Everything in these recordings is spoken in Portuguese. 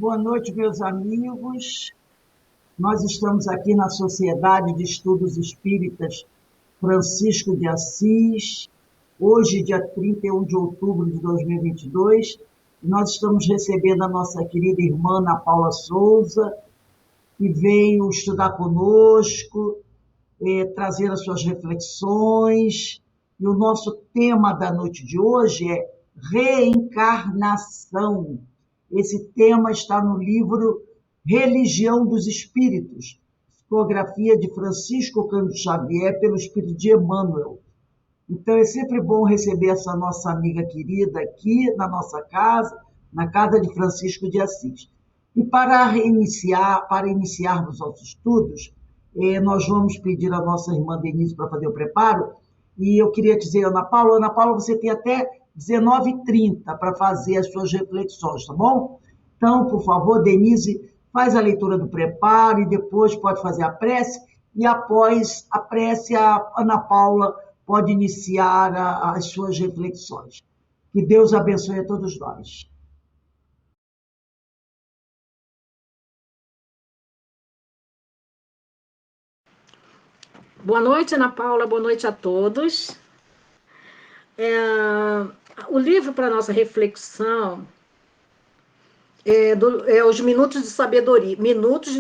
Boa noite, meus amigos. Nós estamos aqui na Sociedade de Estudos Espíritas Francisco de Assis, hoje, dia 31 de outubro de 2022. Nós estamos recebendo a nossa querida irmã Ana Paula Souza, que veio estudar conosco, trazer as suas reflexões. E o nosso tema da noite de hoje é reencarnação. Esse tema está no livro Religião dos Espíritos, psicografia de Francisco Cândido Xavier, pelo Espírito de Emmanuel. Então, é sempre bom receber essa nossa amiga querida aqui na nossa casa, na casa de Francisco de Assis. E para iniciarmos nossos estudos, nós vamos pedir à nossa irmã Denise para fazer o preparo. E eu queria dizer, Ana Paula, você tem até 19h30 para fazer as suas reflexões, tá bom? Então, por favor, Denise, faz a leitura do preparo e depois pode fazer a prece. E após a prece, a Ana Paula pode iniciar as suas reflexões. Que Deus abençoe a todos nós. Boa noite, Ana Paula, boa noite a todos. O livro para nossa reflexão é Os Minutos de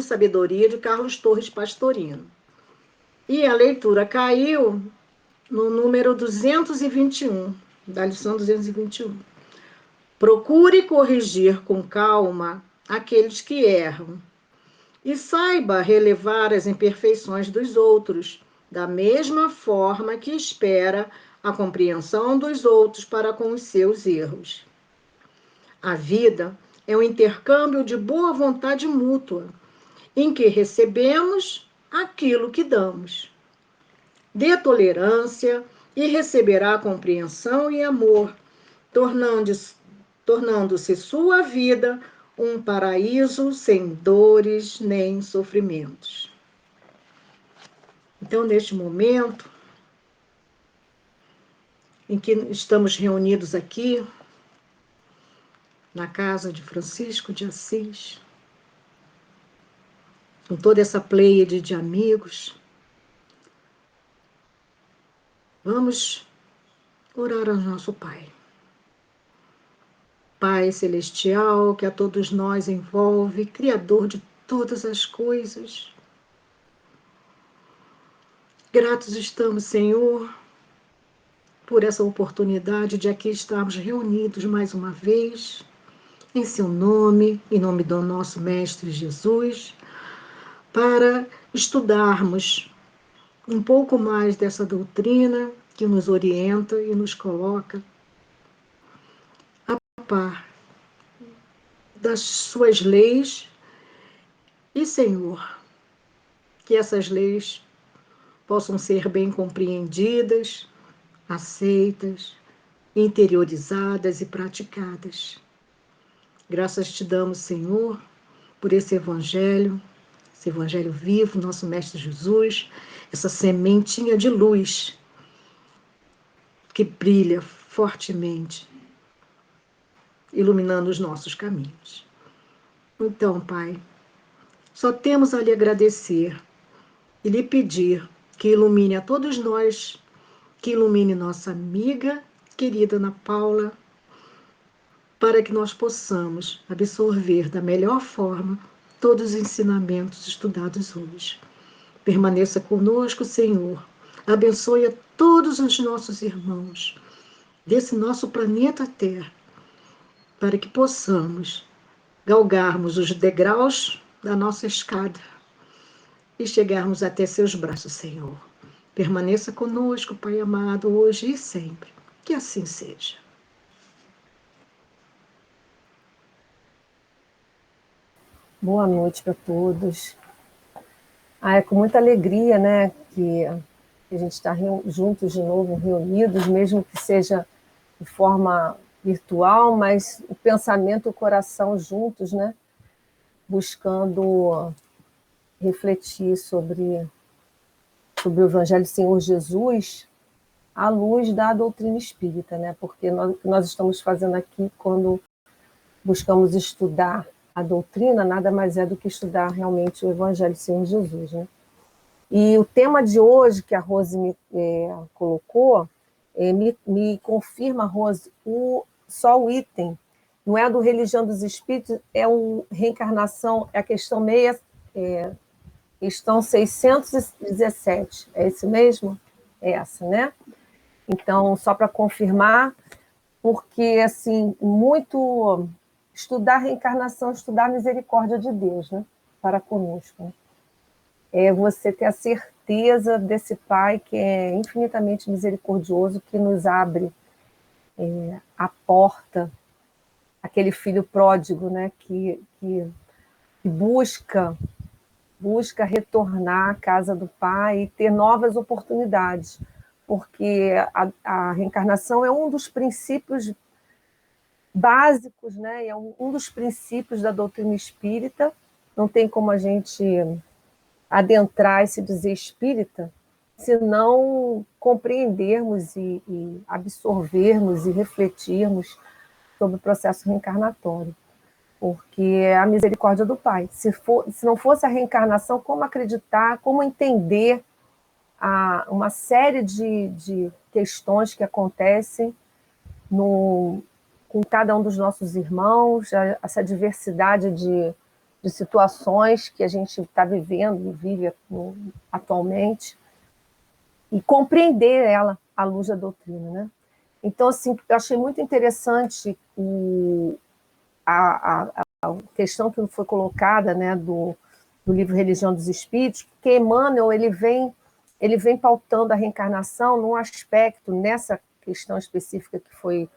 Sabedoria, de Carlos Torres Pastorino. E a leitura caiu no número 221, da lição 221. Procure corrigir com calma aqueles que erram e saiba relevar as imperfeições dos outros, da mesma forma que espera a compreensão dos outros para com os seus erros. A vida é um intercâmbio de boa vontade mútua, em que recebemos aquilo que damos. Dê tolerância e receberá compreensão e amor, tornando-se sua vida um paraíso sem dores nem sofrimentos. Então, neste momento em que estamos reunidos aqui, na casa de Francisco de Assis, com toda essa pleiade de amigos, vamos orar ao nosso Pai. Pai Celestial, que a todos nós envolve, Criador de todas as coisas. Gratos estamos, Senhor, por essa oportunidade de aqui estarmos reunidos mais uma vez, em seu nome, em nome do nosso Mestre Jesus, para estudarmos um pouco mais dessa doutrina que nos orienta e nos coloca a par das suas leis e, Senhor, que essas leis possam ser bem compreendidas, aceitas, interiorizadas e praticadas. Graças te damos, Senhor, por esse evangelho vivo, nosso Mestre Jesus, essa sementinha de luz que brilha fortemente, iluminando os nossos caminhos. Então, Pai, só temos a lhe agradecer e lhe pedir que ilumine a todos nós, que ilumine nossa amiga querida Ana Paula, para que nós possamos absorver da melhor forma todos os ensinamentos estudados hoje. Permaneça conosco, Senhor. Abençoe a todos os nossos irmãos desse nosso planeta Terra, para que possamos galgarmos os degraus da nossa escada e chegarmos até seus braços, Senhor. Permaneça conosco, Pai amado, hoje e sempre. Que assim seja. Boa noite para todos. É com muita alegria, né, que a gente está juntos de novo, reunidos, mesmo que seja de forma virtual, mas o pensamento e o coração juntos, né, buscando refletir sobre o Evangelho do Senhor Jesus à luz da doutrina espírita, né, porque nós estamos fazendo aqui quando buscamos estudar a doutrina nada mais é do que estudar realmente o Evangelho do Senhor Jesus, né? E o tema de hoje que a Rose me colocou, me confirma, Rose, só o item, não é a do Religião dos Espíritos, é o Reencarnação, é a questão questão 617, é esse mesmo? É essa, né? Então, só para confirmar, porque, assim, muito estudar a reencarnação, estudar a misericórdia de Deus, né? Para conosco, né? É você ter a certeza desse Pai que é infinitamente misericordioso, que nos abre a porta, aquele filho pródigo, né, que busca retornar à casa do Pai e ter novas oportunidades, porque a reencarnação é um dos princípios básicos, né, é um dos princípios da doutrina espírita, não tem como a gente adentrar e se dizer espírita, se não compreendermos e absorvermos e refletirmos sobre o processo reencarnatório, porque é a misericórdia do Pai. Se não fosse a reencarnação, como acreditar, como entender uma série de questões que acontecem com cada um dos nossos irmãos, essa diversidade de situações que a gente está vivendo e vive atualmente, e compreender ela à luz da doutrina, né? Então, assim, eu achei muito interessante a questão que foi colocada, né, do livro Religião dos Espíritos, porque Emmanuel ele vem pautando a reencarnação num aspecto, nessa questão específica que foi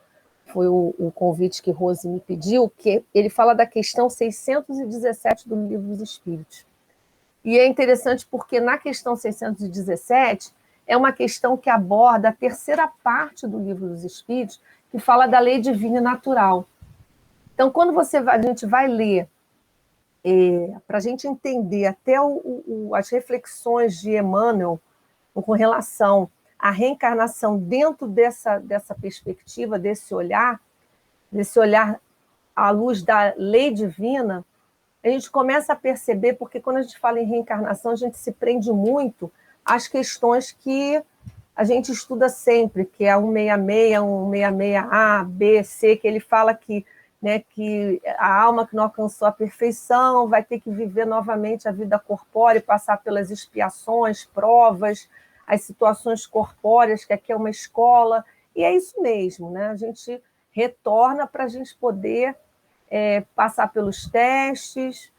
o convite que Rose me pediu, que ele fala da questão 617 do Livro dos Espíritos. E é interessante porque na questão 617 é uma questão que aborda a terceira parte do Livro dos Espíritos, que fala da lei divina e natural. Então, quando a gente vai ler, para a gente entender até as reflexões de Emmanuel com relação à reencarnação dentro dessa perspectiva, desse olhar à luz da lei divina, a gente começa a perceber, porque quando a gente fala em reencarnação, a gente se prende muito às questões que a gente estuda sempre, que é a 166, 166A, B, C, que ele fala que, né, que a alma que não alcançou a perfeição vai ter que viver novamente a vida corpórea, passar pelas expiações, provas, as situações corpóreas, que aqui é uma escola, e é isso mesmo, né? A gente retorna para a gente poder passar pelos testes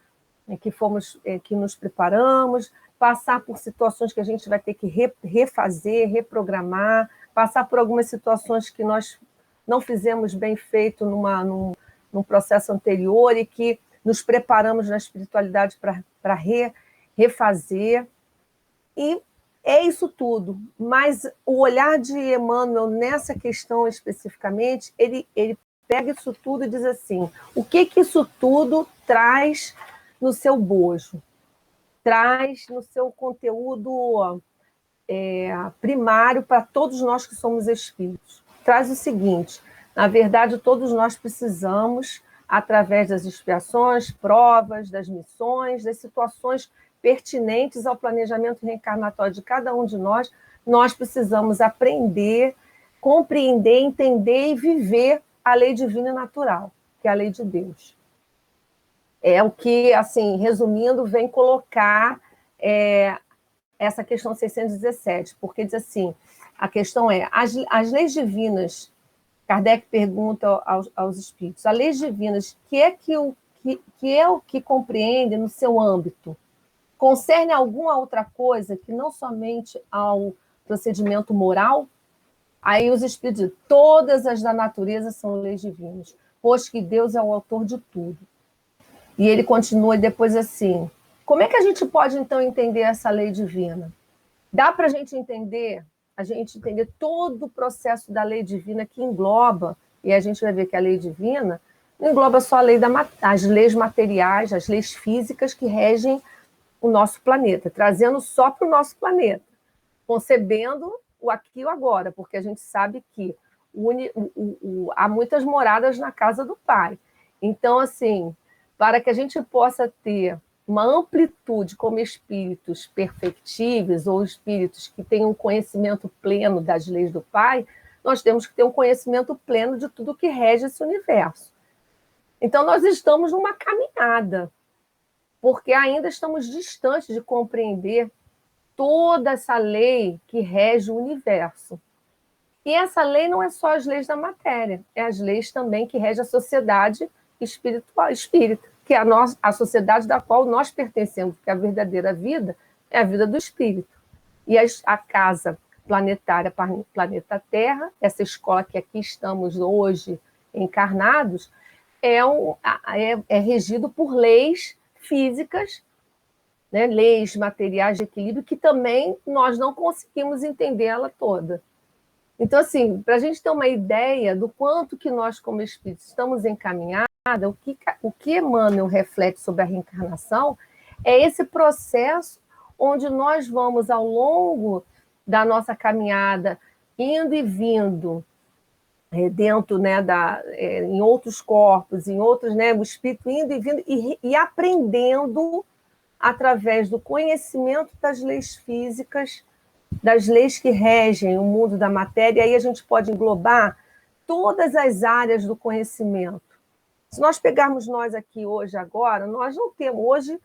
que nos preparamos, passar por situações que a gente vai ter que refazer, reprogramar, passar por algumas situações que nós não fizemos bem feito num processo anterior e que nos preparamos na espiritualidade para refazer. E é isso tudo. Mas o olhar de Emmanuel nessa questão especificamente, ele pega isso tudo e diz assim, o que isso tudo traz no seu bojo? Traz no seu conteúdo primário para todos nós que somos espíritos. Traz o seguinte, na verdade, todos nós precisamos, através das expiações, provas, das missões, das situações pertinentes ao planejamento reencarnatório de cada um de nós, nós precisamos aprender, compreender, entender e viver a lei divina e natural, que é a lei de Deus. É o que, assim, resumindo, vem colocar essa questão 617, porque diz assim, a questão é, as leis divinas, Kardec pergunta aos espíritos, as leis divinas, que é o que compreende no seu âmbito? Concerne alguma outra coisa que não somente ao procedimento moral? Aí os espíritos dizem, todas as da natureza são leis divinas, pois que Deus é o autor de tudo. E ele continua depois assim, como é que a gente pode, então, entender essa lei divina? Dá para a gente entender todo o processo da lei divina que engloba, e a gente vai ver que a lei divina não engloba só as leis materiais, as leis físicas que regem o nosso planeta, trazendo só para o nosso planeta, concebendo o aqui e o agora, porque a gente sabe que há muitas moradas na casa do Pai. Então, assim, para que a gente possa ter uma amplitude como espíritos perfectíveis ou espíritos que tenham um conhecimento pleno das leis do Pai, nós temos que ter um conhecimento pleno de tudo que rege esse universo. Então, nós estamos numa caminhada, porque ainda estamos distantes de compreender toda essa lei que rege o universo. E essa lei não é só as leis da matéria, é as leis também que regem a sociedade espiritual, espírita, que é a sociedade da qual nós pertencemos, porque a verdadeira vida é a vida do espírito. E a casa planetária, planeta Terra, essa escola que aqui estamos hoje encarnados, é regido por leis físicas, né, leis materiais de equilíbrio, que também nós não conseguimos entendê-la toda. Então, assim, para a gente ter uma ideia do quanto que nós, como espíritos, estamos encaminhados, o que Emmanuel reflete sobre a reencarnação é esse processo onde nós vamos, ao longo da nossa caminhada, indo e vindo, dentro, né, em outros corpos, em outros, né, o espírito indo e vindo e aprendendo através do conhecimento das leis físicas, das leis que regem o mundo da matéria, e aí a gente pode englobar todas as áreas do conhecimento. Se nós pegarmos nós aqui hoje, agora, nós não temos. Hoje,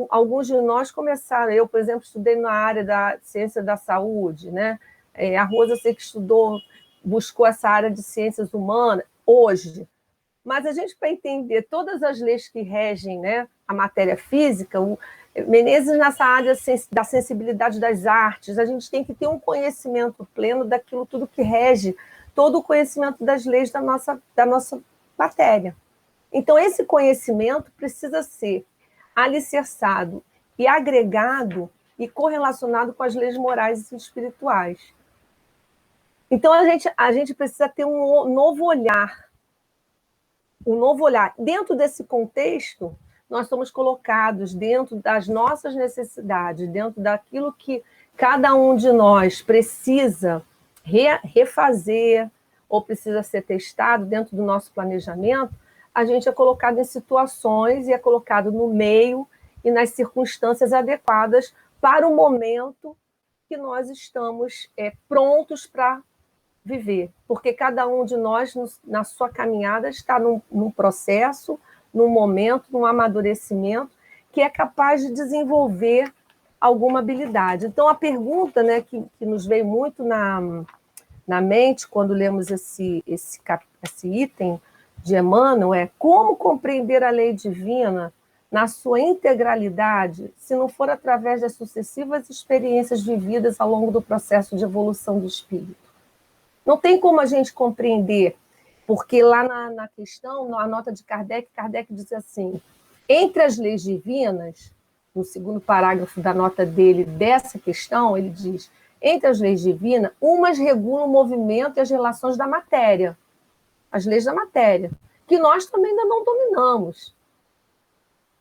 alguns de nós começaram. Eu, por exemplo, estudei na área da ciência da saúde, né? A Rosa, eu sei que buscou essa área de ciências humanas, hoje. Mas a gente, para entender todas as leis que regem, né, a matéria física, o Menezes, nessa área da sensibilidade das artes, a gente tem que ter um conhecimento pleno daquilo tudo que rege, todo o conhecimento das leis da nossa matéria. Então, esse conhecimento precisa ser alicerçado e agregado e correlacionado com as leis morais e espirituais. Então, a gente precisa ter um novo olhar. Um novo olhar. Dentro desse contexto, nós somos colocados dentro das nossas necessidades, dentro daquilo que cada um de nós precisa refazer ou precisa ser testado dentro do nosso planejamento, a gente é colocado em situações e é colocado no meio e nas circunstâncias adequadas para o momento que nós estamos prontos para viver. Porque cada um de nós, na sua caminhada, está num processo, num momento, num amadurecimento, que é capaz de desenvolver alguma habilidade. Então, a pergunta, né, que nos veio muito na mente quando lemos esse item de Emmanuel é: como compreender a lei divina na sua integralidade, se não for através das sucessivas experiências vividas ao longo do processo de evolução do espírito? Não tem como a gente compreender, porque lá na questão, na nota de Kardec diz assim: entre as leis divinas, no segundo parágrafo da nota dele dessa questão, ele diz: entre as leis divinas, umas regulam o movimento e as relações da matéria, as leis da matéria, que nós também ainda não dominamos.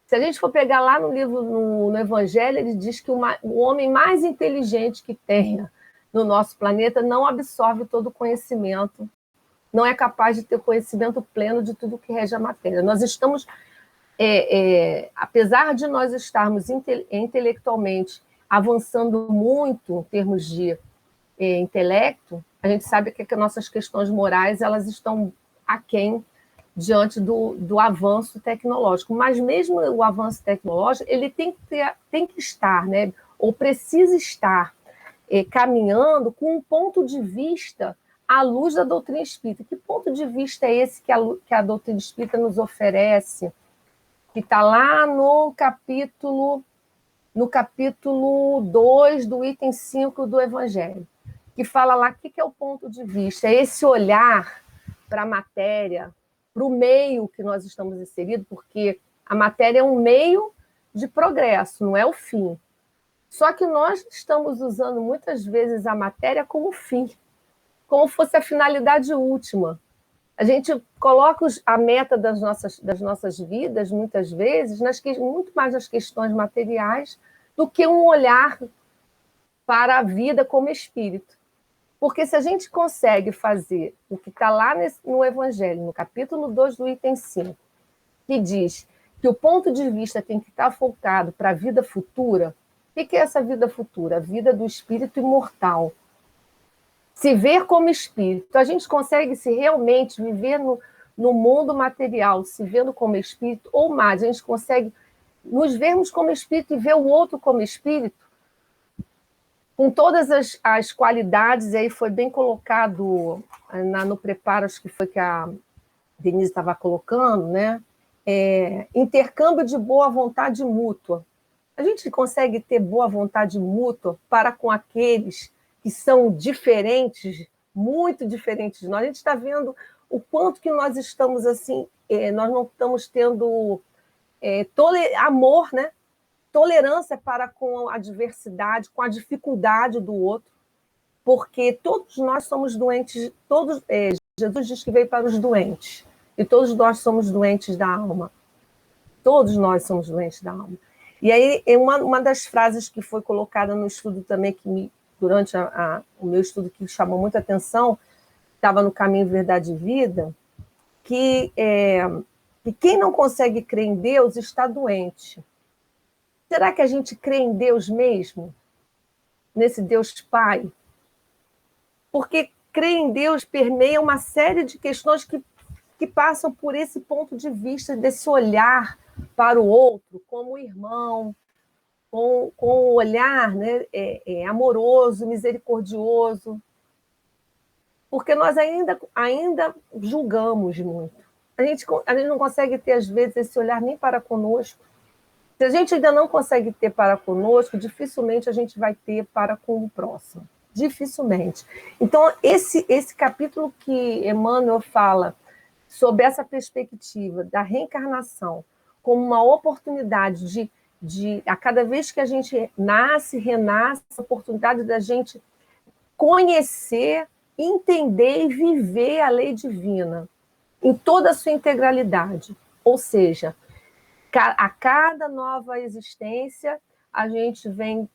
Se a gente for pegar lá no livro, no Evangelho, ele diz que o homem mais inteligente que tenha no nosso planeta não absorve todo o conhecimento, não é capaz de ter conhecimento pleno de tudo que rege a matéria. Nós estamos, apesar de nós estarmos intelectualmente avançando muito em termos de intelecto, a gente sabe que as nossas questões morais elas estão aquém diante do avanço tecnológico. Mas mesmo o avanço tecnológico, ele tem que estar, né, ou precisa estar caminhando com um ponto de vista à luz da doutrina espírita. Que ponto de vista é esse que a doutrina espírita nos oferece? Que está lá no capítulo 2 do item 5 do Evangelho, que fala lá o que é o ponto de vista. É esse olhar para a matéria, para o meio que nós estamos inseridos, porque a matéria é um meio de progresso, não é o fim. Só que nós estamos usando muitas vezes a matéria como fim, como fosse a finalidade última. A gente coloca a meta das nossas vidas, muitas vezes, muito mais nas questões materiais do que um olhar para a vida como espírito. Porque se a gente consegue fazer o que está lá no Evangelho, no capítulo 2 do item 5, que diz que o ponto de vista tem que estar focado para a vida futura. O que é essa vida futura? A vida do espírito imortal. Se ver como espírito. A gente consegue se realmente viver no mundo material, se vendo como espírito, ou mais, a gente consegue nos vermos como espírito e ver o outro como espírito, com todas as qualidades, e aí foi bem colocado no preparo, acho que foi que a Denise estava colocando, né? Intercâmbio de boa vontade mútua. A gente consegue ter boa vontade mútua para com aqueles que são diferentes, muito diferentes de nós. A gente está vendo o quanto que nós estamos assim, nós não estamos tendo amor, né? Tolerância para com a diversidade, com a dificuldade do outro, porque todos nós somos doentes, Jesus diz que veio para os doentes, e todos nós somos doentes da alma. Todos nós somos doentes da alma. E aí, uma das frases que foi colocada no estudo também, durante o meu estudo, que chamou muita atenção, estava no Caminho Verdade e Vida, que quem não consegue crer em Deus está doente. Será que a gente crê em Deus mesmo? Nesse Deus Pai? Porque crer em Deus permeia uma série de questões que passam por esse ponto de vista, desse olhar para o outro como irmão, com um olhar, né, amoroso, misericordioso. Porque nós ainda julgamos muito. A gente não consegue ter, às vezes, esse olhar nem para conosco. Se a gente ainda não consegue ter para conosco, dificilmente a gente vai ter para com o próximo. Dificilmente. Então, esse capítulo que Emmanuel fala sobre essa perspectiva da reencarnação como uma oportunidade a cada vez que a gente nasce, renasce, a oportunidade da gente conhecer, entender e viver a lei divina em toda a sua integralidade. Ou seja, a cada nova existência, a gente vem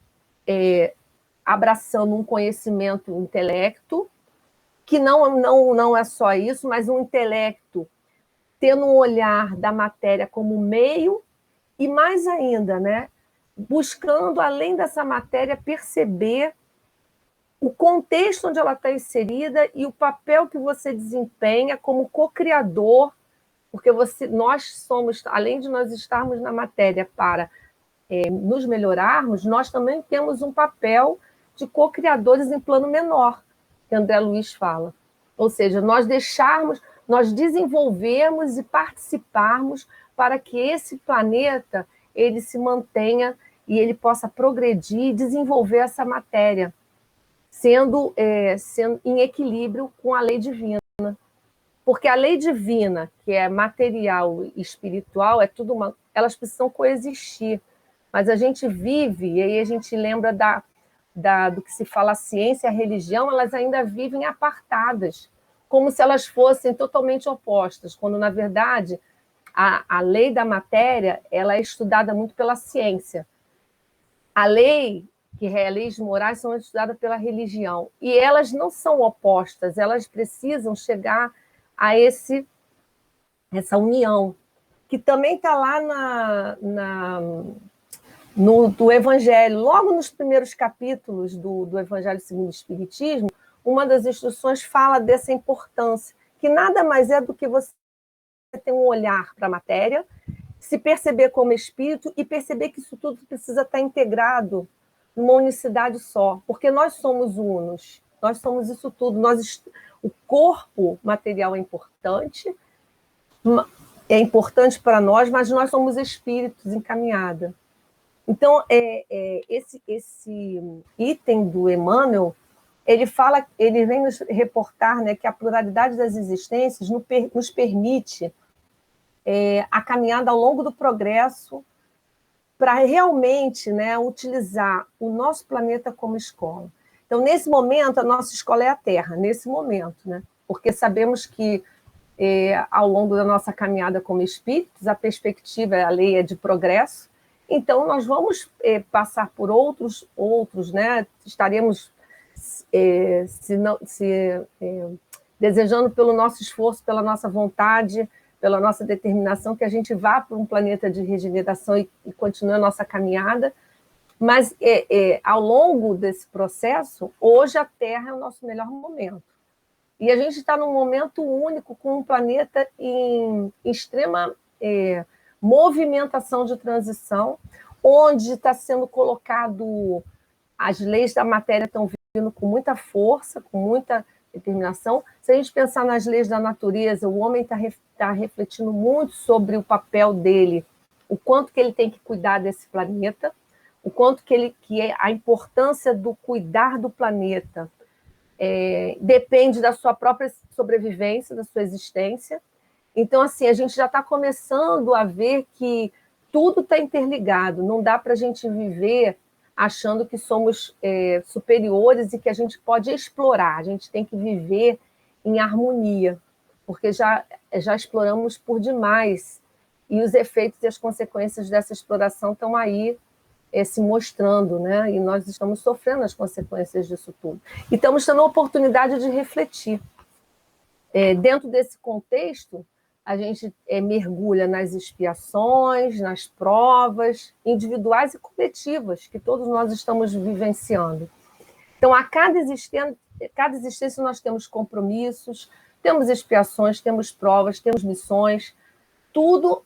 abraçando um conhecimento, um intelecto, que não é só isso, mas um intelecto tendo um olhar da matéria como meio, e mais ainda, né, buscando, além dessa matéria, perceber o contexto onde ela está inserida e o papel que você desempenha como co-criador, porque nós somos, além de nós estarmos na matéria para nos melhorarmos, nós também temos um papel de co-criadores em plano menor, que André Luiz fala. Ou seja, nós desenvolvermos e participarmos para que esse planeta ele se mantenha e ele possa progredir e desenvolver essa matéria, sendo em equilíbrio com a lei divina. Porque a lei divina, que é material e espiritual, elas precisam coexistir. Mas a gente vive, e aí a gente lembra do que se fala a ciência e a religião, elas ainda vivem apartadas, como se elas fossem totalmente opostas, quando, na verdade, a lei da matéria ela é estudada muito pela ciência. A lei, que é leis morais, são estudadas pela religião. E elas não são opostas, elas precisam chegar a essa união, que também está lá do Evangelho. Logo nos primeiros capítulos do Evangelho segundo o Espiritismo, uma das instruções fala dessa importância, que nada mais é do que você ter um olhar para a matéria, se perceber como espírito e perceber que isso tudo precisa estar integrado numa unicidade só, porque nós somos unos, nós somos isso tudo. O corpo material é importante para nós, mas nós somos espíritos encaminhados. Então, esse item do Emmanuel, ele vem nos reportar, né, que a pluralidade das existências nos permite a caminhada ao longo do progresso para realmente, né, utilizar o nosso planeta como escola. Então, nesse momento, a nossa escola é a Terra, nesse momento, né? Porque sabemos que, ao longo da nossa caminhada como espíritos, a perspectiva, a lei é de progresso, então nós vamos passar por outros, né? Estaremos desejando pelo nosso esforço, pela nossa vontade, pela nossa determinação, que a gente vá para um planeta de regeneração e continue a nossa caminhada. Mas, ao longo desse processo, hoje a Terra é o nosso melhor momento. E a gente está num momento único, com um planeta em extrema movimentação de transição, onde está sendo colocado, as leis da matéria estão vindo com muita força, com muita determinação. Se a gente pensar nas leis da natureza, o homem está refletindo muito sobre o papel dele, o quanto que ele tem que cuidar desse planeta, o quanto que é a importância do cuidar do planeta depende da sua própria sobrevivência, da sua existência. Então, assim, a gente já está começando a ver que tudo está interligado, não dá para a gente viver achando que somos superiores e que a gente pode explorar, a gente tem que viver em harmonia, porque já exploramos por demais, e os efeitos e as consequências dessa exploração estão aí se mostrando, né? E nós estamos sofrendo as consequências disso tudo. E estamos tendo a oportunidade de refletir. Dentro desse contexto, a gente mergulha nas expiações, nas provas individuais e coletivas que todos nós estamos vivenciando. Então, a cada existência nós temos compromissos, temos expiações, temos provas, temos missões, tudo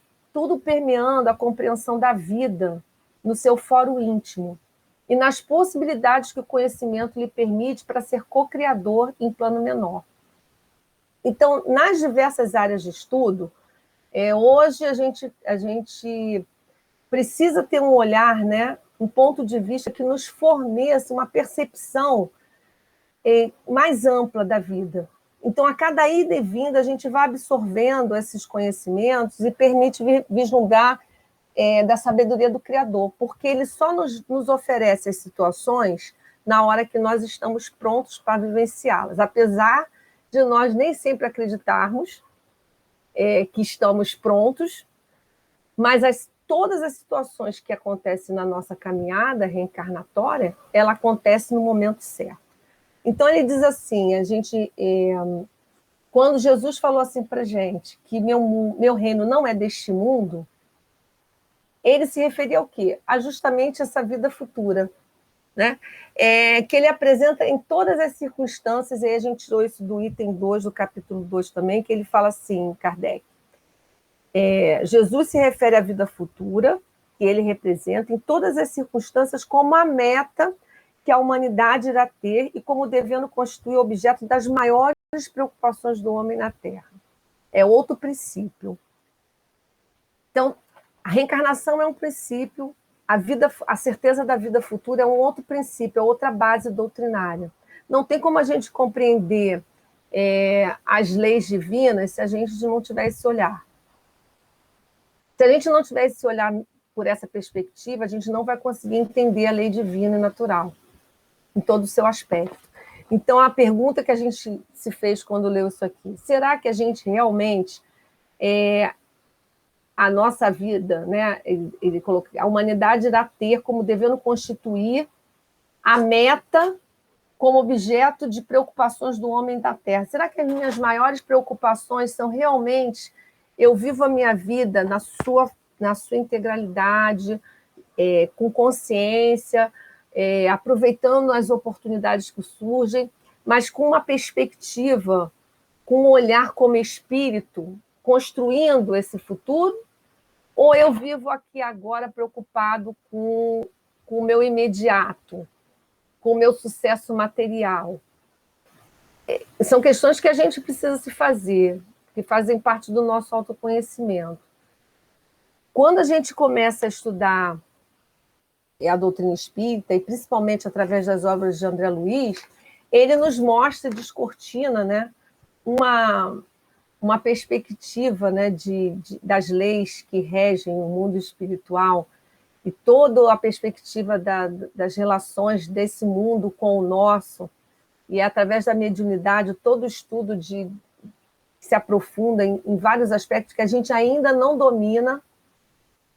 permeando a compreensão da vida no seu fórum íntimo e nas possibilidades que o conhecimento lhe permite para ser co-criador em plano menor. Então, nas diversas áreas de estudo, hoje a gente precisa ter um olhar, né, um ponto de vista que nos forneça uma percepção mais ampla da vida. Então, a cada ida e vinda, a gente vai absorvendo esses conhecimentos e permite vislumbrar da sabedoria do Criador, porque ele só nos oferece as situações na hora que nós estamos prontos para vivenciá-las, apesar de nós nem sempre acreditarmos que estamos prontos, mas todas as situações que acontecem na nossa caminhada reencarnatória, ela acontece no momento certo. Então, ele diz assim, quando Jesus falou assim para a gente, que meu reino não é deste mundo, ele se referia ao quê? A justamente essa vida futura, né? Que ele apresenta em todas as circunstâncias, e aí a gente tirou isso do item 2, do capítulo 2 também, que ele fala assim, Kardec, Jesus se refere à vida futura, que ele representa em todas as circunstâncias como a meta que a humanidade irá ter e como devendo constituir objeto das maiores preocupações do homem na Terra. É outro princípio. Então, a reencarnação é um princípio, a certeza da vida futura é um outro princípio, é outra base doutrinária. Não tem como a gente compreender as leis divinas se a gente não tiver esse olhar. Se a gente não tiver esse olhar por essa perspectiva, a gente não vai conseguir entender a lei divina e natural, em todo o seu aspecto. Então, a pergunta que a gente se fez quando leu isso aqui, será que a gente realmente... a nossa vida, né? Ele colocou, a humanidade irá ter como devendo constituir a meta como objeto de preocupações do homem da Terra. Será que as minhas maiores preocupações são realmente eu vivo a minha vida na sua integralidade, com consciência, aproveitando as oportunidades que surgem, mas com uma perspectiva, com um olhar como espírito, construindo esse futuro, ou eu vivo aqui agora preocupado com o meu imediato, com o meu sucesso material? São questões que a gente precisa se fazer, que fazem parte do nosso autoconhecimento. Quando a gente começa a estudar a doutrina espírita, e principalmente através das obras de André Luiz, ele nos mostra, descortina, né, uma perspectiva, né, das leis que regem o mundo espiritual e toda a perspectiva das relações desse mundo com o nosso, e através da mediunidade, todo o estudo que se aprofunda em vários aspectos que a gente ainda não domina,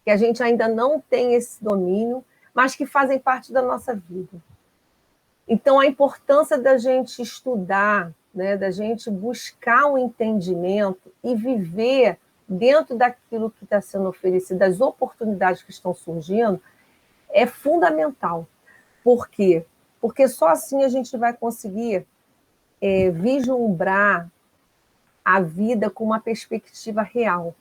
que a gente ainda não tem esse domínio, mas que fazem parte da nossa vida. Então, a importância da gente estudar, né, da gente buscar um entendimento e viver dentro daquilo que está sendo oferecido, das oportunidades que estão surgindo, é fundamental. Por quê? Porque só assim a gente vai conseguir vislumbrar a vida com uma perspectiva real.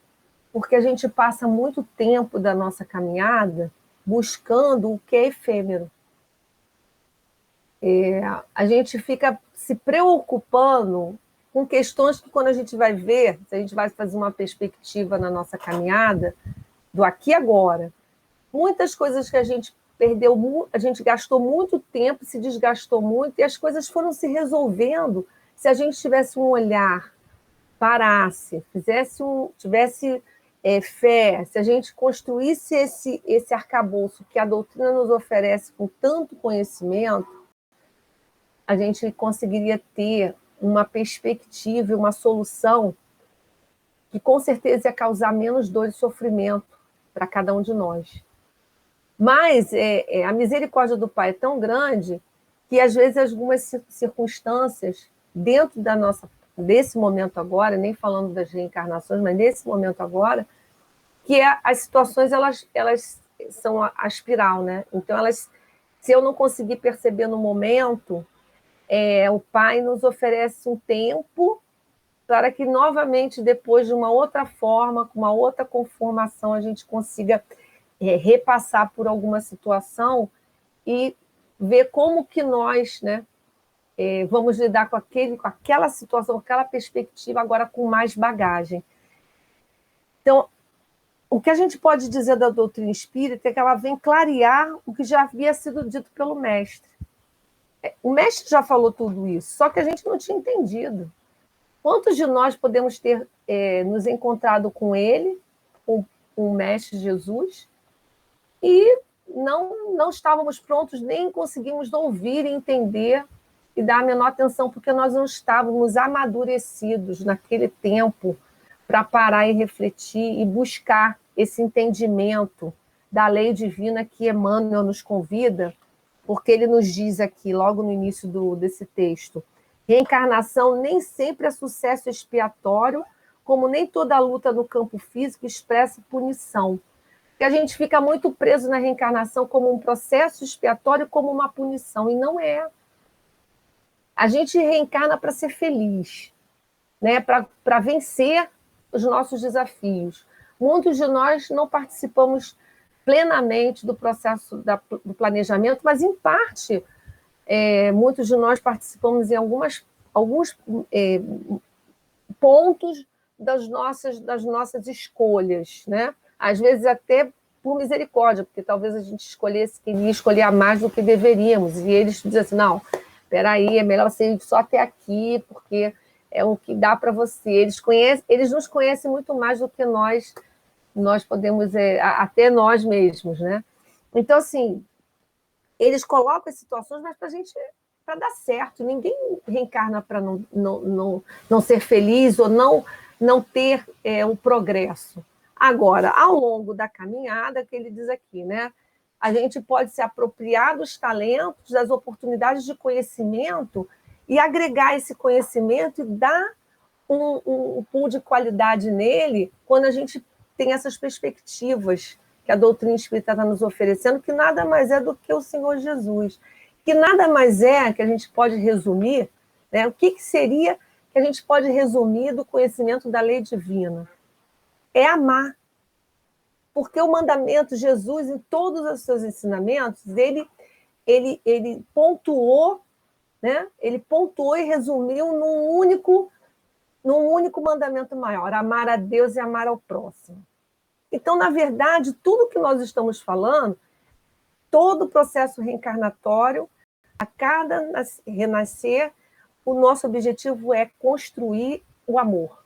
Porque a gente passa muito tempo da nossa caminhada buscando o que é efêmero. A gente fica se preocupando com questões que, quando a gente vai ver, se a gente vai fazer uma perspectiva na nossa caminhada, do aqui e agora, muitas coisas que a gente perdeu, a gente gastou muito tempo, se desgastou muito, e as coisas foram se resolvendo se a gente tivesse um olhar, parasse, tivesse fé, se a gente construísse esse arcabouço que a doutrina nos oferece com tanto conhecimento, a gente conseguiria ter uma perspectiva e uma solução que com certeza ia causar menos dor e sofrimento para cada um de nós. Mas a misericórdia do Pai é tão grande que, às vezes, algumas circunstâncias dentro desse momento agora, nem falando das reencarnações, mas nesse momento agora, que as situações elas são a espiral, né? Então, se eu não conseguir perceber no momento, o Pai nos oferece um tempo para que, novamente, depois de uma outra forma, com uma outra conformação, a gente consiga repassar por alguma situação e ver como que nós, né, vamos lidar com aquela situação, aquela perspectiva, agora com mais bagagem. Então, o que a gente pode dizer da doutrina espírita é que ela vem clarear o que já havia sido dito pelo mestre. O mestre já falou tudo isso, só que a gente não tinha entendido. Quantos de nós podemos ter nos encontrado com ele, com o mestre Jesus, e não estávamos prontos, nem conseguimos ouvir e entender e dar a menor atenção, porque nós não estávamos amadurecidos naquele tempo para parar e refletir e buscar esse entendimento da lei divina que Emmanuel nos convida, porque ele nos diz aqui, logo no início desse texto, reencarnação nem sempre é sucesso expiatório, como nem toda luta no campo físico expressa punição. Porque a gente fica muito preso na reencarnação como um processo expiatório, como uma punição, e não é. A gente reencarna para ser feliz, né? Para vencer os nossos desafios. Muitos de nós não participamos plenamente do processo do planejamento, mas, em parte, muitos de nós participamos em alguns pontos das nossas escolhas, né? Às vezes até por misericórdia, porque talvez a gente queria escolher mais do que deveríamos, e eles dizem assim, não, espera aí, é melhor você ir só até aqui, porque é o que dá para você. Eles nos conhecem muito mais do que nós podemos, até nós mesmos, né? Então, assim, eles colocam as situações, mas para a gente, para dar certo. Ninguém reencarna para não ser feliz ou não ter o progresso. Agora, ao longo da caminhada, que ele diz aqui, né? A gente pode se apropriar dos talentos, das oportunidades de conhecimento e agregar esse conhecimento e dar um pool de qualidade nele quando a gente tem essas perspectivas que a doutrina espírita está nos oferecendo, que nada mais é do que o Senhor Jesus. Que nada mais é que a gente pode resumir, né? O que seria que a gente pode resumir do conhecimento da lei divina? É amar. Porque o mandamento, Jesus, em todos os seus ensinamentos, ele pontuou, né? Ele pontuou e resumiu num único mandamento maior, amar a Deus e amar ao próximo. Então, na verdade, tudo que nós estamos falando, todo o processo reencarnatório, a cada renascer, o nosso objetivo é construir o amor.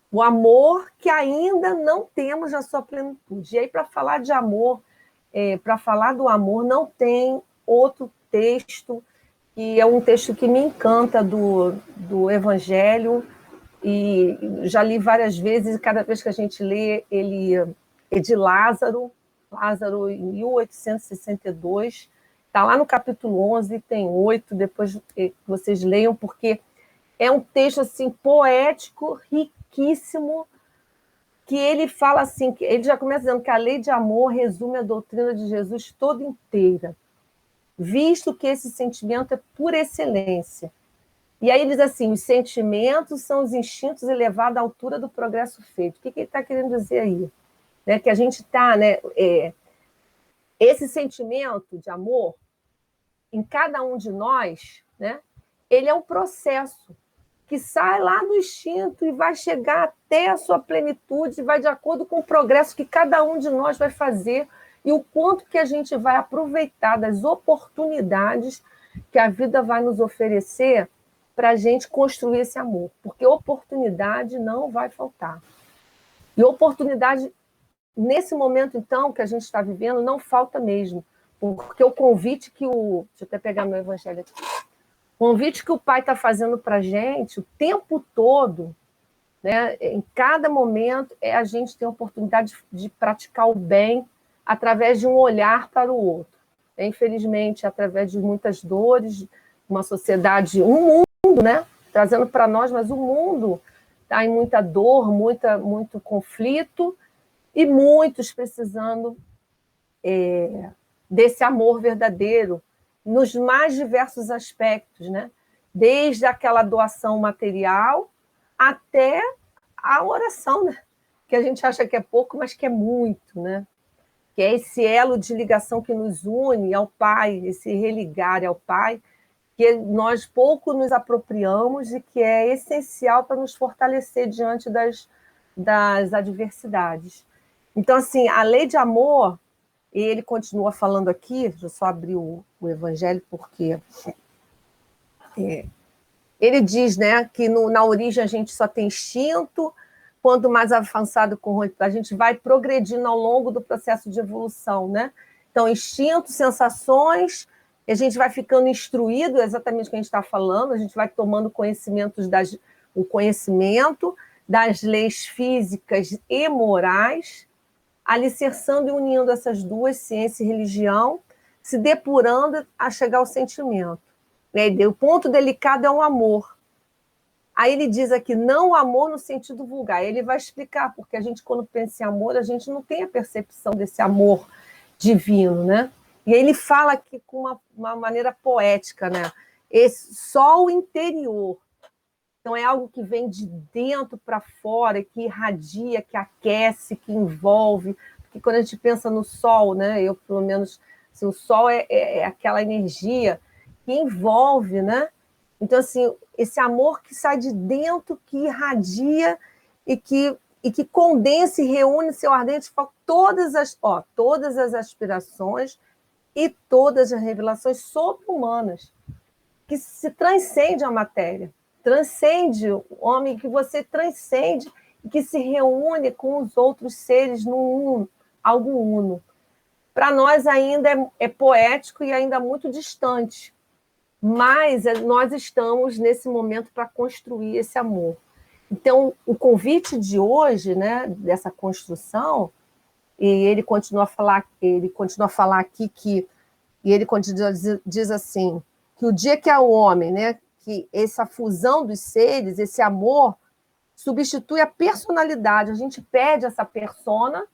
O amor que ainda não temos na sua plenitude. E aí, para falar de amor, para falar do amor, não tem outro texto, que é um texto que me encanta do Evangelho, e já li várias vezes, e cada vez que a gente lê, ele é de Lázaro, em 1862, está lá no capítulo 11, tem 8, depois vocês leiam, porque é um texto assim, poético, riquíssimo, que ele fala assim, que ele já começa dizendo que a lei de amor resume a doutrina de Jesus toda inteira, visto que esse sentimento é por excelência. E aí ele diz assim, os sentimentos são os instintos elevados à altura do progresso feito. O que ele está querendo dizer aí? Né, que a gente está, né, esse sentimento de amor, em cada um de nós, né, ele é um processo que sai lá do instinto e vai chegar até a sua plenitude, e vai de acordo com o progresso que cada um de nós vai fazer e o quanto que a gente vai aproveitar das oportunidades que a vida vai nos oferecer para a gente construir esse amor, porque oportunidade não vai faltar. E oportunidade, nesse momento, então, que a gente está vivendo, não falta mesmo, porque o convite que o... Deixa eu até pegar meu evangelho aqui. O convite que o Pai está fazendo para a gente o tempo todo, né, em cada momento, é a gente ter a oportunidade de praticar o bem através de um olhar para o outro. Infelizmente, através de muitas dores, uma sociedade, um mundo, né, trazendo para nós, mas o mundo está em muita dor, muito conflito, e muitos precisando desse amor verdadeiro, nos mais diversos aspectos, né? Desde aquela doação material até a oração, né? Que a gente acha que é pouco, mas que é muito, né? Que é esse elo de ligação que nos une ao Pai, esse religar ao Pai, que nós pouco nos apropriamos e que é essencial para nos fortalecer diante das adversidades. Então, assim, a lei de amor, e ele continua falando aqui, deixa eu só abrir o Evangelho, porque ele diz, né, que na origem a gente só tem instinto, quanto mais avançado a gente vai progredindo ao longo do processo de evolução, né? Então, instinto, sensações, e a gente vai ficando instruído, exatamente o que a gente está falando, a gente vai tomando o conhecimento das leis físicas e morais, alicerçando e unindo essas duas, ciência e religião, se depurando a chegar ao sentimento. O ponto delicado é o amor. Aí ele diz aqui, não o amor no sentido vulgar. Ele vai explicar, porque a gente, quando pensa em amor, a gente não tem a percepção desse amor divino, né? E ele fala aqui com uma maneira poética, né? Esse sol interior. Então, é algo que vem de dentro para fora, que irradia, que aquece, que envolve. Porque quando a gente pensa no sol, né? Eu, pelo menos, assim, o sol é aquela energia que envolve, né? Então, assim, esse amor que sai de dentro, que irradia e que condensa e reúne seu ardente todas as aspirações e todas as revelações sobre-humanas, que se transcende a matéria. Transcende o homem, que você transcende e que se reúne com os outros seres num algo uno. Para nós ainda é poético e ainda muito distante, mas nós estamos nesse momento para construir esse amor. Então, o convite de hoje, né, dessa construção, e ele continua a falar aqui e ele diz assim, que o dia que há o homem, né, que essa fusão dos seres, esse amor, substitui a personalidade. A gente perde essa persona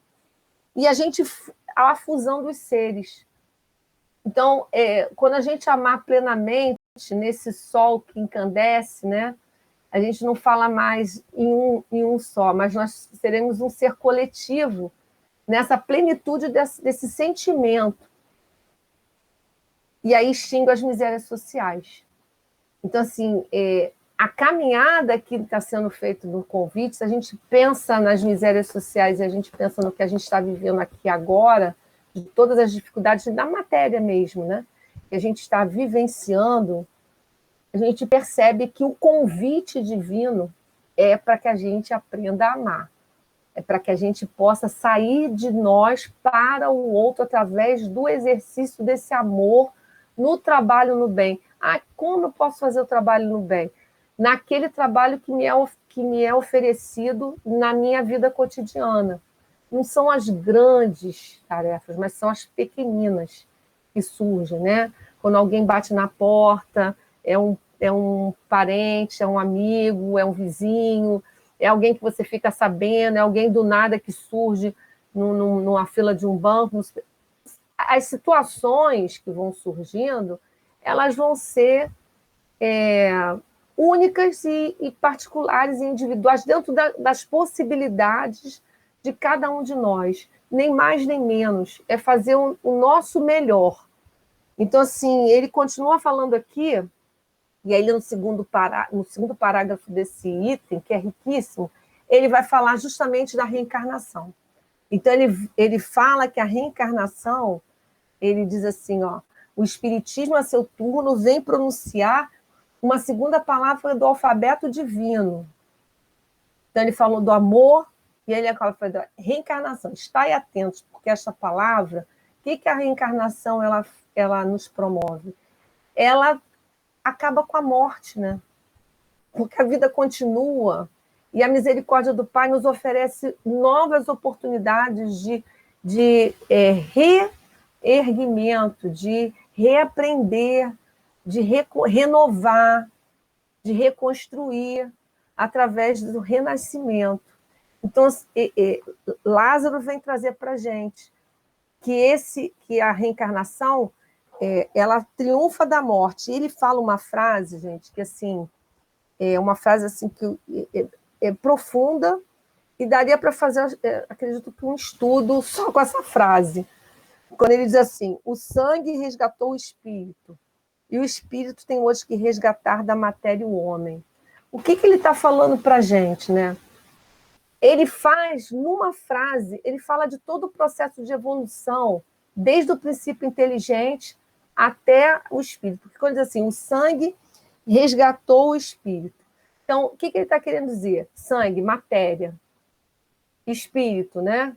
e a fusão dos seres. Então, quando a gente amar plenamente nesse sol que incandesce, né, a gente não fala mais em um só, mas nós seremos um ser coletivo nessa plenitude desse sentimento. E aí extingue as misérias sociais. Então, assim, a caminhada que está sendo feita no convite, se a gente pensa nas misérias sociais e a gente pensa no que a gente está vivendo aqui agora, de todas as dificuldades da matéria mesmo, né? Que a gente está vivenciando, a gente percebe que o convite divino é para que a gente aprenda a amar, é para que a gente possa sair de nós para o outro através do exercício desse amor no trabalho no bem. Como eu posso fazer o trabalho no bem? Naquele trabalho que me é oferecido na minha vida cotidiana. Não são as grandes tarefas, mas são as pequeninas que surgem, né? Quando alguém bate na porta, é um parente, é um amigo, é um vizinho, é alguém que você fica sabendo, é alguém do nada que surge numa fila de um banco. As situações que vão surgindo, elas vão ser únicas e particulares e individuais dentro das possibilidades de cada um de nós, nem mais nem menos, é fazer o nosso melhor. Então, assim, ele continua falando aqui, e aí no segundo parágrafo desse item, que é riquíssimo, ele vai falar justamente da reencarnação. Então, ele fala que a reencarnação, ele diz assim, ó, o Espiritismo, a seu turno, vem pronunciar uma segunda palavra do alfabeto divino. Então, ele falou do amor, e ele falou da reencarnação. Estai atentos, porque esta palavra, o que a reencarnação ela nos promove? Ela acaba com a morte, né? Porque a vida continua, e a misericórdia do Pai nos oferece novas oportunidades de reerguimento, de reaprender, de renovar, de reconstruir através do renascimento. Então, Lázaro vem trazer para a gente que a reencarnação ela triunfa da morte. E ele fala uma frase, gente, que assim é uma frase assim que é profunda e daria para fazer, acredito que um estudo só com essa frase. Quando ele diz assim: o sangue resgatou o espírito, e o espírito tem hoje que resgatar da matéria o homem. O que ele está falando para a gente, né? Ele faz, numa frase, ele fala de todo o processo de evolução, desde o princípio inteligente até o espírito. Porque quando diz assim, o sangue resgatou o espírito. Então, o que ele está querendo dizer? Sangue, matéria. Espírito, né?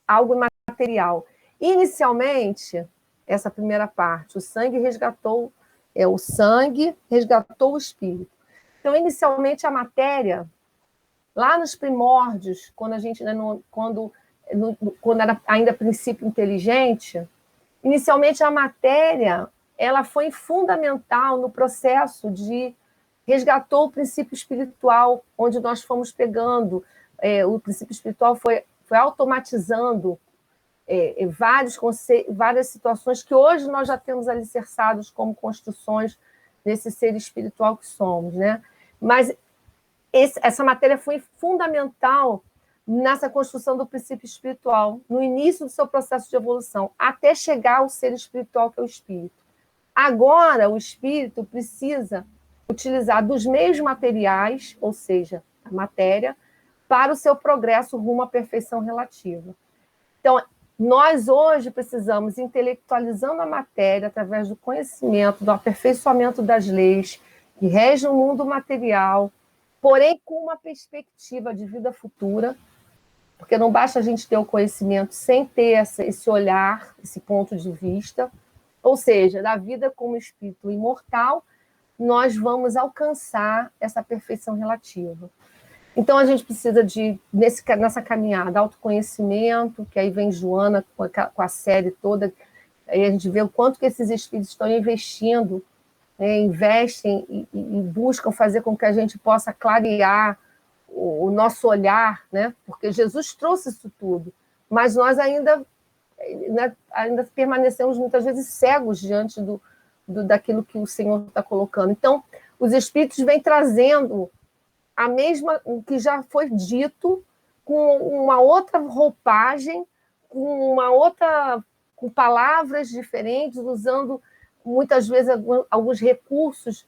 Algo imaterial. Inicialmente, essa primeira parte, o sangue resgatou o espírito. Então, inicialmente, a matéria, lá nos primórdios, quando a gente, quando era ainda princípio inteligente, inicialmente a matéria, ela foi fundamental no processo de resgatou o princípio espiritual, onde nós fomos pegando, o princípio espiritual foi automatizando várias situações que hoje nós já temos alicerçados como construções nesse ser espiritual que somos, né? Mas essa matéria foi fundamental nessa construção do princípio espiritual, no início do seu processo de evolução, até chegar ao ser espiritual que é o espírito. Agora, o espírito precisa utilizar dos meios materiais, ou seja, a matéria, para o seu progresso rumo à perfeição relativa. Então, nós hoje precisamos, intelectualizando a matéria, através do conhecimento, do aperfeiçoamento das leis que regem o mundo material, porém com uma perspectiva de vida futura, porque não basta a gente ter o conhecimento sem ter esse olhar, esse ponto de vista, ou seja, da vida como espírito imortal, nós vamos alcançar essa perfeição relativa. Então, a gente precisa nessa caminhada, autoconhecimento, que aí vem Joana com a série toda, aí a gente vê o quanto que esses espíritos estão investindo, investem e buscam fazer com que a gente possa clarear o nosso olhar, né? Porque Jesus trouxe isso tudo, mas nós ainda permanecemos muitas vezes cegos diante daquilo que o Senhor está colocando. Então, os espíritos vêm trazendo o que já foi dito, com uma outra roupagem, com palavras diferentes, usando muitas vezes alguns recursos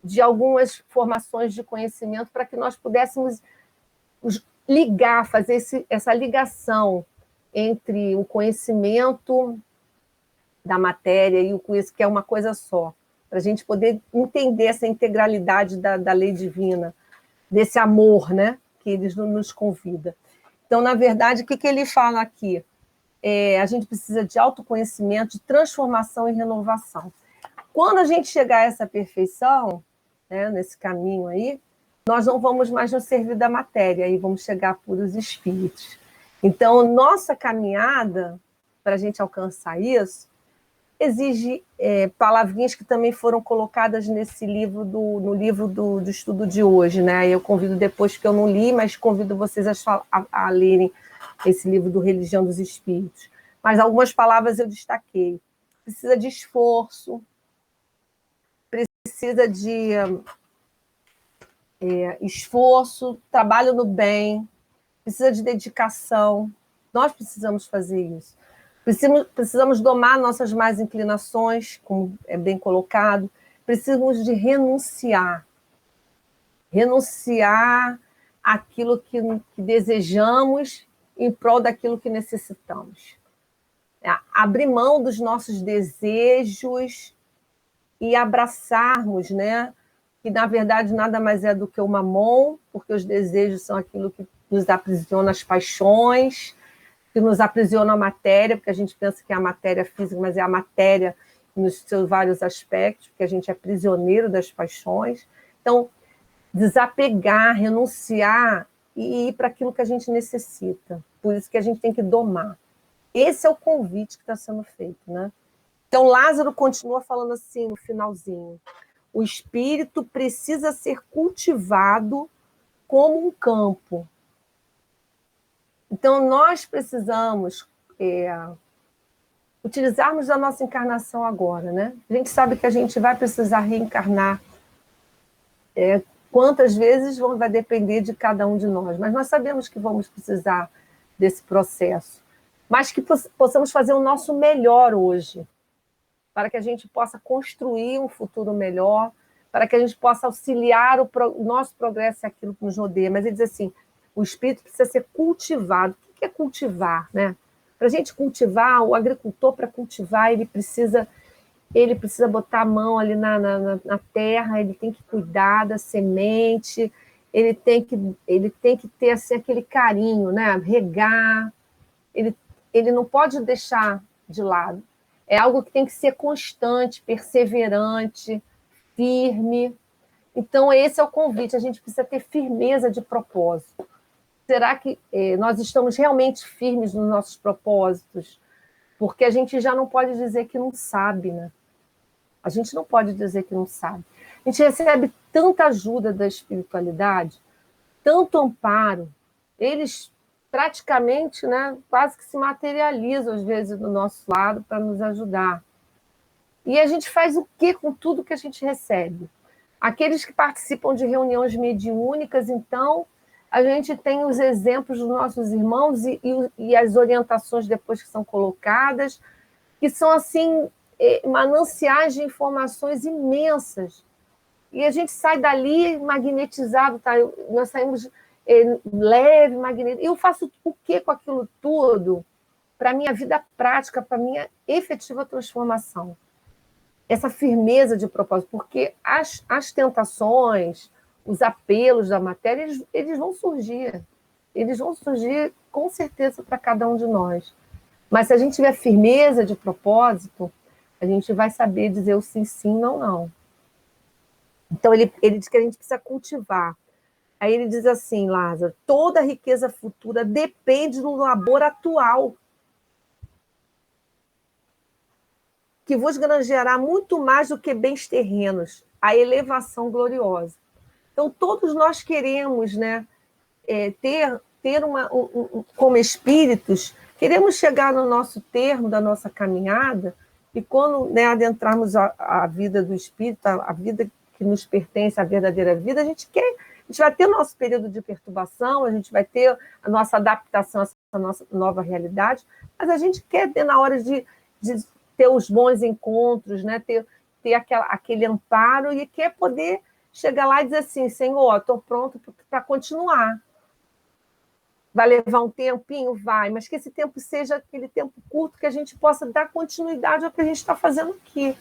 de algumas formações de conhecimento para que nós pudéssemos fazer essa ligação entre o conhecimento da matéria e o conhecimento, que é uma coisa só, para a gente poder entender essa integralidade da lei divina, desse amor, né, que eles nos convida. Então, na verdade, o que ele fala aqui? A gente precisa de autoconhecimento, de transformação e renovação. Quando a gente chegar a essa perfeição, né, nesse caminho aí, nós não vamos mais nos servir da matéria, aí vamos chegar por os espíritos. Então, nossa caminhada, para a gente alcançar isso, exige palavrinhas que também foram colocadas nesse livro, no livro do estudo de hoje, né? Eu convido depois, que eu não li, mas convido vocês a lerem esse livro do Religião dos Espíritos. Mas algumas palavras eu destaquei. Precisa de esforço, precisa de esforço, trabalho no bem, precisa de dedicação. Nós precisamos fazer isso. Precisamos domar nossas más inclinações, como é bem colocado. Precisamos de renunciar. Renunciar àquilo que desejamos em prol daquilo que necessitamos. Abrir mão dos nossos desejos e abraçarmos, né? Que, na verdade, nada mais é do que o mamon, porque os desejos são aquilo que nos aprisiona as paixões, que nos aprisiona a matéria, porque a gente pensa que é a matéria física, mas é a matéria nos seus vários aspectos, porque a gente é prisioneiro das paixões. Então, desapegar, renunciar e ir para aquilo que a gente necessita. Por isso que a gente tem que domar. Esse é o convite que está sendo feito, né? Então, Lázaro continua falando assim no finalzinho: o espírito precisa ser cultivado como um campo. Então, nós precisamos utilizarmos a nossa encarnação agora, né? A gente sabe que a gente vai precisar reencarnar. Quantas vezes vai depender de cada um de nós, mas nós sabemos que vamos precisar desse processo. Mas que possamos fazer o nosso melhor hoje, para que a gente possa construir um futuro melhor, para que a gente possa auxiliar o nosso progresso e aquilo que nos rodeia. Mas ele diz assim: o espírito precisa ser cultivado. O que é cultivar, né? Para a gente cultivar, o agricultor, para cultivar, ele precisa botar a mão ali na terra, ele tem que cuidar da semente, ele tem que ter assim, aquele carinho, né? Regar, ele não pode deixar de lado. É algo que tem que ser constante, perseverante, firme. Então, esse é o convite, a gente precisa ter firmeza de propósito. Será que nós estamos realmente firmes nos nossos propósitos? Porque a gente já não pode dizer que não sabe, né? A gente não pode dizer que não sabe. A gente recebe tanta ajuda da espiritualidade, tanto amparo, eles praticamente, né, quase que se materializam, às vezes, do nosso lado para nos ajudar. E a gente faz o quê com tudo que a gente recebe? Aqueles que participam de reuniões mediúnicas, então, a gente tem os exemplos dos nossos irmãos e as orientações depois que são colocadas, que são, assim, mananciais de informações imensas. E a gente sai dali magnetizado, tá? Nós saímos leve, magnético. Eu faço o que com aquilo tudo para a minha vida prática, para a minha efetiva transformação? Essa firmeza de propósito, porque as tentações, os apelos da matéria, eles vão surgir. Eles vão surgir com certeza para cada um de nós. Mas se a gente tiver firmeza de propósito, a gente vai saber dizer o sim, sim, não, não. Então, ele diz que a gente precisa cultivar. Aí ele diz assim, Lázaro: toda a riqueza futura depende do labor atual, que vos granjeará muito mais do que bens terrenos, a elevação gloriosa. Então, todos nós queremos, né, ter como espíritos, queremos chegar no nosso termo da nossa caminhada, e quando, né, adentrarmos a vida do espírito, a vida que nos pertence, a verdadeira vida, a gente vai ter o nosso período de perturbação, a gente vai ter a nossa adaptação a essa nossa nova realidade, mas a gente quer ter, na hora de ter os bons encontros, né, ter aquele amparo, e quer poder chegar lá e dizer assim: Senhor, estou pronto para continuar. Vai levar um tempinho? Vai, mas que esse tempo seja aquele tempo curto que a gente possa dar continuidade ao que a gente está fazendo aqui.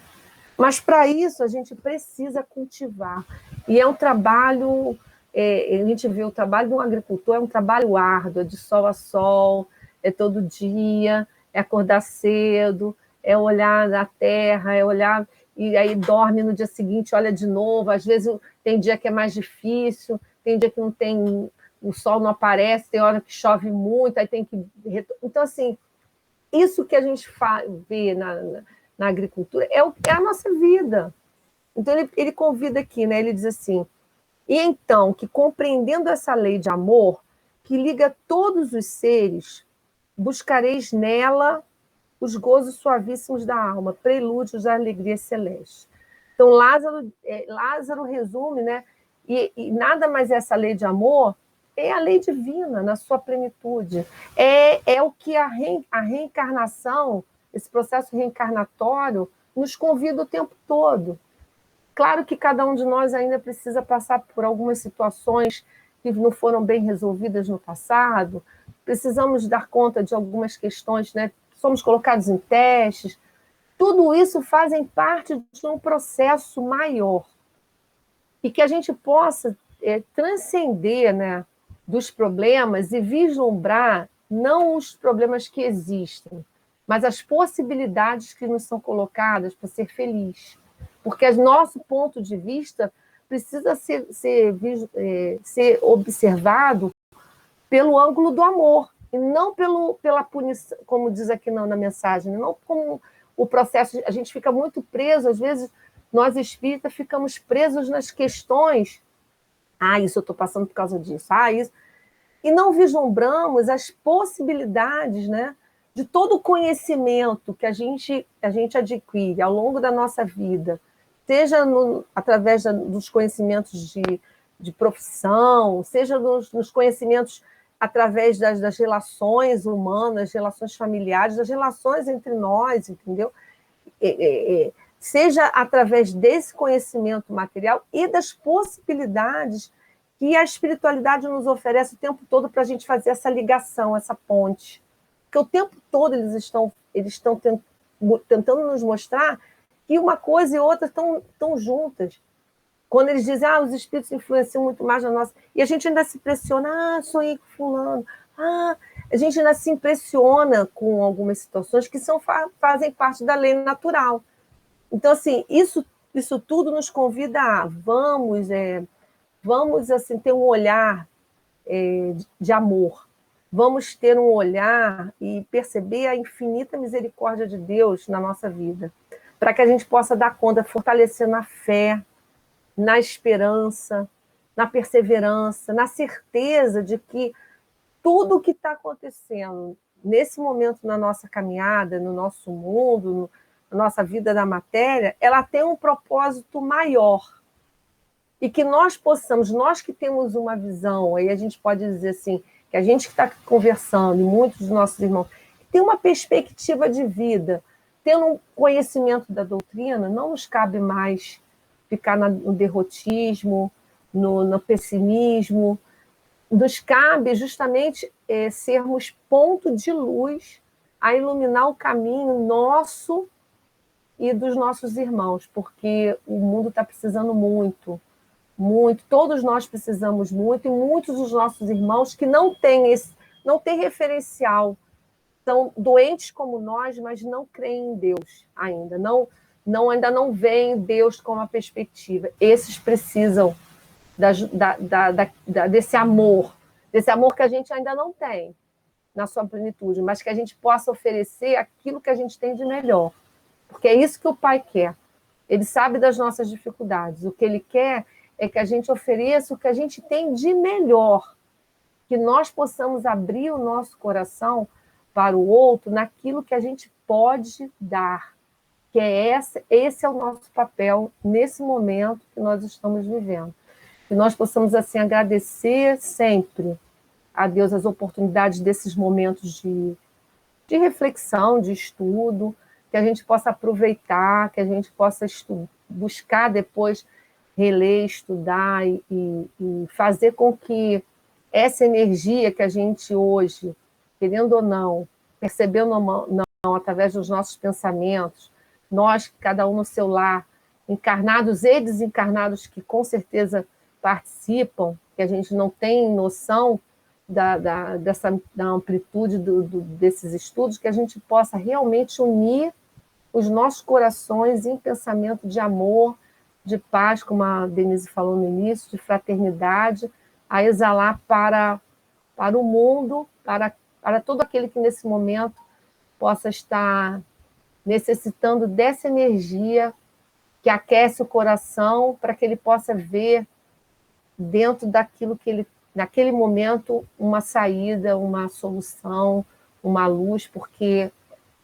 Mas, para isso, a gente precisa cultivar. E é um trabalho, a gente vê o trabalho de um agricultor, é um trabalho árduo, é de sol a sol, é todo dia, é acordar cedo, é olhar a terra, é olhar, e aí dorme no dia seguinte, olha de novo. Às vezes tem dia que é mais difícil, tem dia que não tem, o sol não aparece, tem hora que chove muito, aí tem que... Então, assim, isso que a gente vê na agricultura, é a nossa vida. Então, ele convida aqui, né? Ele diz assim, e então, que compreendendo essa lei de amor, que liga todos os seres, buscareis nela os gozos suavíssimos da alma, prelúdios da alegria celeste. Então, Lázaro resume, né? E nada mais é essa lei de amor, é a lei divina na sua plenitude. É o que a reencarnação, esse processo reencarnatório, nos convida o tempo todo. Claro que cada um de nós ainda precisa passar por algumas situações que não foram bem resolvidas no passado, precisamos dar conta de algumas questões, né? Somos colocados em testes. Tudo isso fazem parte de um processo maior. E que a gente possa transcender, né, dos problemas e vislumbrar não os problemas que existem, mas as possibilidades que nos são colocadas para ser feliz. Porque o nosso ponto de vista precisa ser observado pelo ângulo do amor, e não pela punição, como diz aqui na mensagem, não como o processo. A gente fica muito preso, às vezes, nós espíritas ficamos presos nas questões. Isso eu estou passando por causa disso. Isso. E não vislumbramos as possibilidades, né, de todo o conhecimento que a gente adquire ao longo da nossa vida, seja através dos conhecimentos de profissão, seja nos conhecimentos através das relações humanas, relações familiares, das relações entre nós, entendeu? Seja através desse conhecimento material e das possibilidades que a espiritualidade nos oferece o tempo todo para a gente fazer essa ligação, essa ponte. Porque o tempo todo eles estão tentando nos mostrar que uma coisa e outra estão juntas. Quando eles dizem, os espíritos influenciam muito mais na nossa... E a gente ainda se impressiona, sonhei com fulano. A gente ainda se impressiona com algumas situações que fazem parte da lei natural. Então, assim, isso tudo nos convida a vamos assim, ter um olhar de amor. Vamos ter um olhar e perceber a infinita misericórdia de Deus na nossa vida, para que a gente possa dar conta, fortalecer na fé, na esperança, na perseverança, na certeza de que tudo o que está acontecendo nesse momento na nossa caminhada, no nosso mundo, na nossa vida da matéria, ela tem um propósito maior. E que nós possamos, nós que temos uma visão, aí a gente pode dizer assim, que a gente que está conversando, e muitos dos nossos irmãos, tem uma perspectiva de vida, tendo um conhecimento da doutrina, não nos cabe mais ficar no derrotismo, no pessimismo, nos cabe justamente sermos ponto de luz a iluminar o caminho nosso e dos nossos irmãos, porque o mundo está precisando muito, muito, todos nós precisamos muito, e muitos dos nossos irmãos que não têm referencial, são doentes como nós, mas não creem em Deus ainda, ainda não veem Deus como a perspectiva. Esses precisam desse amor que a gente ainda não tem na sua plenitude, mas que a gente possa oferecer aquilo que a gente tem de melhor, porque é isso que o Pai quer. Ele sabe das nossas dificuldades, o que Ele quer é que a gente ofereça o que a gente tem de melhor, que nós possamos abrir o nosso coração para o outro naquilo que a gente pode dar, que esse é o nosso papel nesse momento que nós estamos vivendo. Que nós possamos, assim, agradecer sempre a Deus as oportunidades desses momentos de reflexão, de estudo, que a gente possa aproveitar, que a gente possa buscar depois reler, estudar e fazer com que essa energia que a gente hoje, querendo ou não, percebendo ou não, através dos nossos pensamentos, nós, cada um no seu lar, encarnados e desencarnados, que com certeza participam, que a gente não tem noção da amplitude desses estudos, que a gente possa realmente unir os nossos corações em pensamento de amor, de paz, como a Denise falou no início, de fraternidade, a exalar para o mundo, para todo aquele que nesse momento possa estar necessitando dessa energia que aquece o coração para que ele possa ver dentro daquilo que ele, naquele momento, uma saída, uma solução, uma luz, porque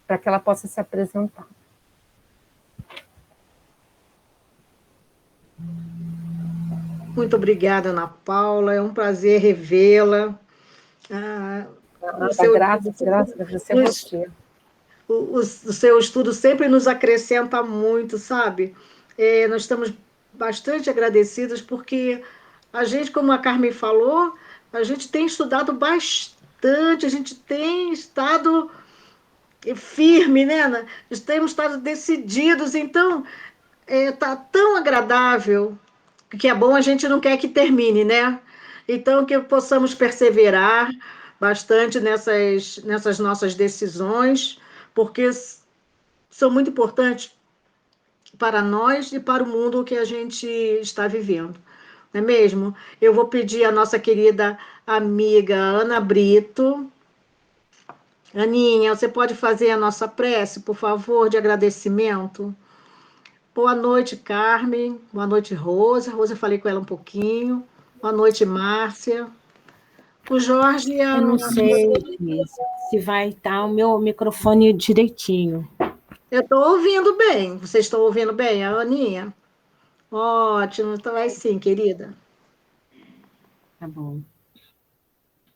para que ela possa se apresentar. Muito obrigada, Ana Paula. É um prazer revê-la. Graças, agradecer a você. O seu estudo sempre nos acrescenta muito, sabe? Nós estamos bastante agradecidos porque a gente, como a Carmen falou, a gente tem estudado bastante, a gente tem estado firme, né, Ana? Temos estado decididos, então tá tão agradável que é bom, a gente não quer que termine, né? Então, que possamos perseverar bastante nessas nossas decisões, porque são muito importantes para nós e para o mundo que a gente está vivendo, não é mesmo? Eu vou pedir à nossa querida amiga Ana Brito. Aninha, você pode fazer a nossa prece, por favor, de agradecimento? Boa noite, Carmen. Boa noite, Rosa. Rosa, eu falei com ela um pouquinho. Boa noite, Márcia. O Jorge e a... Eu não sei se vai estar o meu microfone direitinho. Eu estou ouvindo bem. Vocês estão ouvindo bem, a Aninha? Ótimo, então vai sim, querida. Tá bom.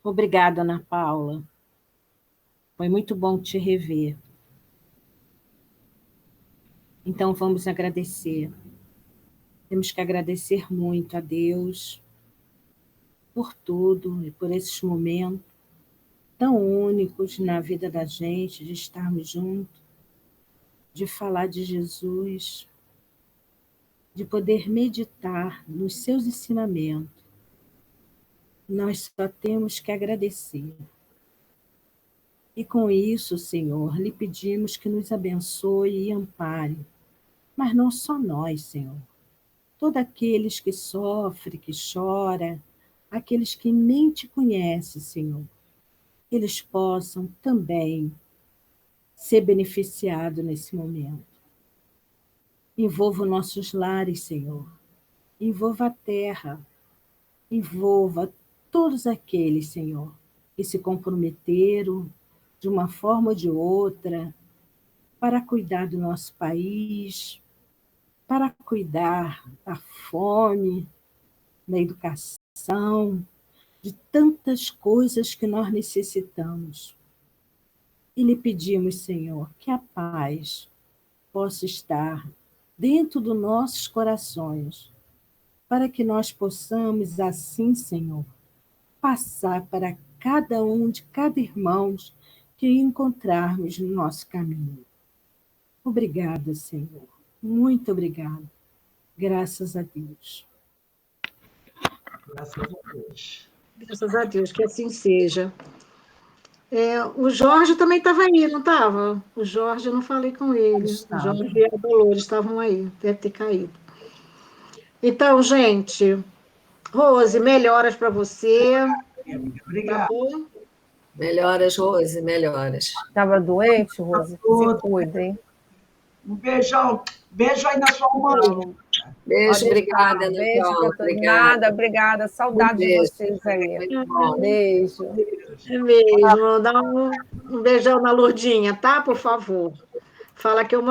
Obrigada, Ana Paula. Foi muito bom te rever. Então, vamos agradecer. Temos que agradecer muito a Deus por tudo e por esses momentos tão únicos na vida da gente, de estarmos juntos, de falar de Jesus, de poder meditar nos seus ensinamentos. Nós só temos que agradecer. E com isso, Senhor, lhe pedimos que nos abençoe e ampare. Mas não só nós, Senhor. Todos aqueles que sofrem, que choram, aqueles que nem te conhecem, Senhor, eles possam também ser beneficiados nesse momento. Envolva nossos lares, Senhor. Envolva a terra. Envolva todos aqueles, Senhor, que se comprometeram de uma forma ou de outra para cuidar do nosso país, para cuidar da fome, da educação, de tantas coisas que nós necessitamos. E lhe pedimos, Senhor, que a paz possa estar dentro dos nossos corações, para que nós possamos, assim, Senhor, passar para cada um de cada irmão que encontrarmos no nosso caminho. Obrigada, Senhor. Muito obrigada. Graças a Deus. Graças a Deus. Graças a Deus, que assim seja. O Jorge também estava aí, não estava? O Jorge, eu não falei com ele. O Jorge e a Dolores estavam aí, deve ter caído. Então, gente, Rose, melhoras para você. Obrigada. Tá bom? Melhoras, Rose, melhoras. Estava doente, Rose? Se cuida, hein? Um beijão. Beijo aí na sua mão. Beijo, obrigada, Ana Paula. Obrigada. Obrigada. Saudade de vocês aí. Beijo. É mesmo. Dá um beijão na Lourdinha, tá? Por favor. Fala que eu